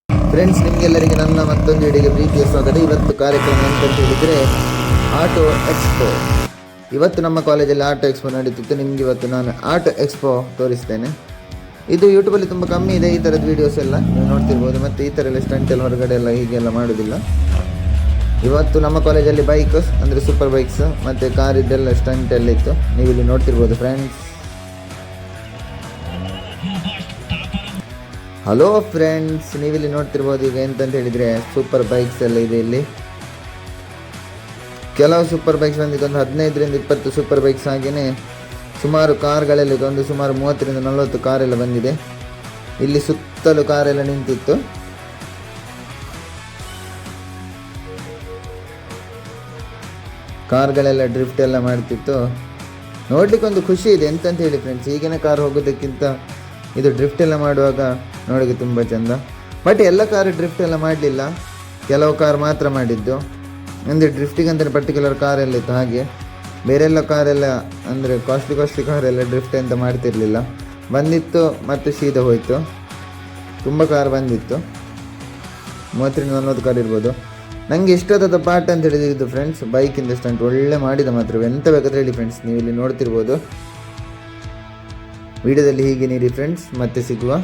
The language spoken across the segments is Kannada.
ಫ್ರೆಂಡ್ಸ್, ನಿಮಗೆಲ್ಲರಿಗೆ ನನ್ನ ಮತ್ತೊಂದು ವಿಡಿಯೋಗೆ ಪ್ರೀತಿಯ ಸ್ವಾಗತ. ಇವತ್ತು ಕಾರ್ಯಕ್ರಮ ಎಂತ ಹೇಳಿದರೆ ಆಟೋ ಎಕ್ಸ್ಪೋ. ಇವತ್ತು ನಮ್ಮ ಕಾಲೇಜಲ್ಲಿ ಆಟೋ ಎಕ್ಸ್ಪೋ ನಡೀತಿತ್ತು. ನಿಮಗೆ ಇವತ್ತು ನಾನು ಆಟೋ ಎಕ್ಸ್ಪೋ ತೋರಿಸ್ತೇನೆ. ಇದು ಯೂಟ್ಯೂಬಲ್ಲಿ ತುಂಬ ಕಮ್ಮಿ ಇದೆ ಈ ಥರದ ವೀಡಿಯೋಸ್ ಎಲ್ಲ ನೀವು ನೋಡ್ತಿರ್ಬೋದು. ಮತ್ತು ಈ ಥರ ಎಲ್ಲ ಸ್ಟಂಟ್ ಎಲ್ಲ ಹೊರಗಡೆ ಎಲ್ಲ ಹೀಗೆಲ್ಲ ಮಾಡೋದಿಲ್ಲ. ಇವತ್ತು ನಮ್ಮ ಕಾಲೇಜಲ್ಲಿ ಬೈಕ್ಸ್ ಅಂದರೆ ಸೂಪರ್ ಬೈಕ್ಸ್ ಮತ್ತು ಕಾರ್ ಇದೆಲ್ಲ ಸ್ಟಂಟ್ ಎಲ್ಲ ಇತ್ತು. ನೀವು ಇಲ್ಲಿ ನೋಡ್ತಿರ್ಬೋದು ಫ್ರೆಂಡ್ಸ್. ಹಲೋ ಫ್ರೆಂಡ್ಸ್, ನೀವಿಲ್ಲಿ ನೋಡ್ತಿರ್ಬೋದು. ಈಗ ಎಂತಂತ ಹೇಳಿದರೆ ಸೂಪರ್ ಬೈಕ್ಸ್ ಎಲ್ಲ ಇದೆ ಇಲ್ಲಿ. ಕೆಲವು ಸೂಪರ್ ಬೈಕ್ಸ್ ಬಂದಿದ್ದು ಒಂದು 15ರಿಂದ 20 ಸೂಪರ್ ಬೈಕ್ಸ್. ಹಾಗೆಯೇ ಸುಮಾರು ಕಾರ್ಗಳೆಲ್ಲ ಇದೆ. ಒಂದು ಸುಮಾರು 30ರಿಂದ 40 ಕಾರೆಲ್ಲ ಬಂದಿದೆ. ಇಲ್ಲಿ ಸುತ್ತಲೂ ಕಾರೆಲ್ಲ ನಿಂತಿತ್ತು. ಕಾರ್ಗಳೆಲ್ಲ ಡ್ರಿಫ್ಟ್ ಎಲ್ಲ ಮಾಡ್ತಿತ್ತು. ನೋಡ್ಲಿಕ್ಕೆ ಒಂದು ಖುಷಿ ಇದೆ. ಎಂತಂತ ಹೇಳಿ ಫ್ರೆಂಡ್ಸ್, ಈಗಿನ ಕಾರ್ ಹೋಗೋದಕ್ಕಿಂತ ಇದು ಡ್ರಿಫ್ಟ್ ಎಲ್ಲ ಮಾಡುವಾಗ ನೋಡೋಕ್ಕೆ ತುಂಬ ಚೆಂದ. ಬಟ್ ಎಲ್ಲ ಕಾರು ಡ್ರಿಫ್ಟ್ ಎಲ್ಲ ಮಾಡಲಿಲ್ಲ, ಕೆಲವು ಕಾರ್ ಮಾತ್ರ ಮಾಡಿದ್ದು. ಅಂದರೆ ಡ್ರಿಫ್ಟಿಗೆ ಅಂತ ಪರ್ಟಿಕ್ಯುಲರ್ ಕಾರೆಲ್ಲ ಇತ್ತು. ಹಾಗೆ ಬೇರೆಲ್ಲ ಕಾರೆಲ್ಲ ಅಂದರೆ ಕಾಸ್ಟ್ಲಿ ಕಾರೆಲ್ಲ ಡ್ರಿಫ್ಟ್ ಅಂತ ಮಾಡ್ತಿರಲಿಲ್ಲ. ಬಂದಿತ್ತು ಮತ್ತು ಸೀದಾ ಹೋಯಿತು. ತುಂಬ ಕಾರ್ ಬಂದಿತ್ತು, 30ರಿಂದ 40 ಕಾರ್ ಇರ್ಬೋದು. ನನಗೆ ಇಷ್ಟವಾದ ಪಾಠ ಅಂತ ಹೇಳಿದ್ದು ಫ್ರೆಂಡ್ಸ್ ಬೈಕಿಂದ ಸ್ಟಂಟ್ ಒಳ್ಳೆ ಮಾಡಿದ ಮಾತ್ರ. ಎಂತ ಬೇಕಾದ್ರೆ ಹೇಳಿ ಫ್ರೆಂಡ್ಸ್, ನೀವು ಇಲ್ಲಿ ನೋಡ್ತಿರ್ಬೋದು. ವಿಡಿಯೋದಲ್ಲಿ ಹೀಗೆ ನೀಡಿ ಫ್ರೆಂಡ್ಸ್, ಮತ್ತೆ ಸಿಗುವ.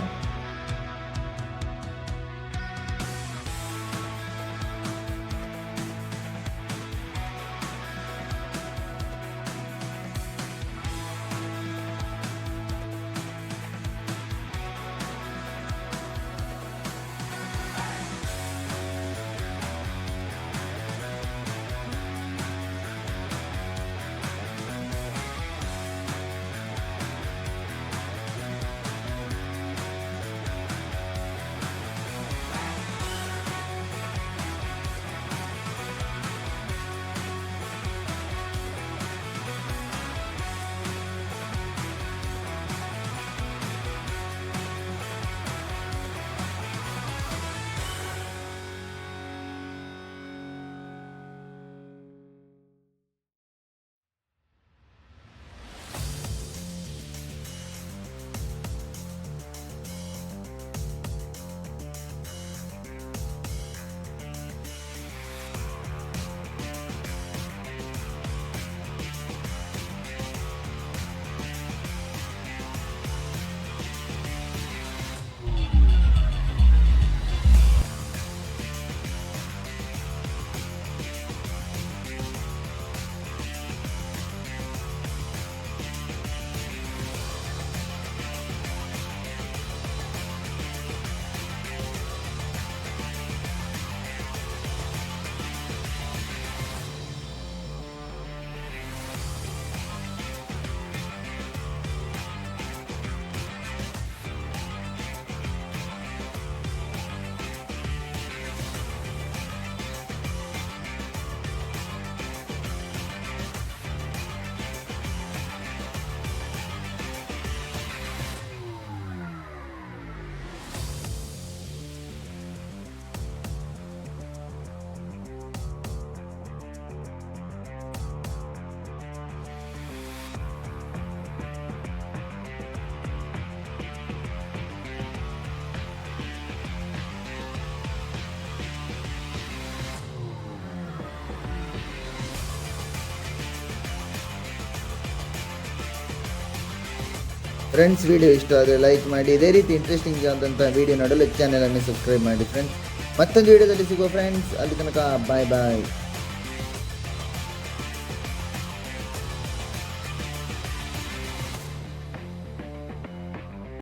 ಫ್ರೆಂಡ್ಸ್, ವಿಡಿಯೋ ಇಷ್ಟ ಆದರೆ ಲೈಕ್ ಮಾಡಿ. ಇದೇ ರೀತಿ ಇಂಟ್ರೆಸ್ಟಿಂಗ್ ಆದಂಥ ವಿಡಿಯೋ ನೋಡಲು ಚಾನಲನ್ನು ಸಬ್ಸ್ಕ್ರೈಬ್ ಮಾಡಿ ಫ್ರೆಂಡ್ಸ್. ಮತ್ತೊಂದು ವಿಡಿಯೋದಲ್ಲಿ ಸಿಗುವ ಫ್ರೆಂಡ್ಸ್. ಅಲ್ಲಿ ತನಕ ಬಾಯ್ ಬಾಯ್.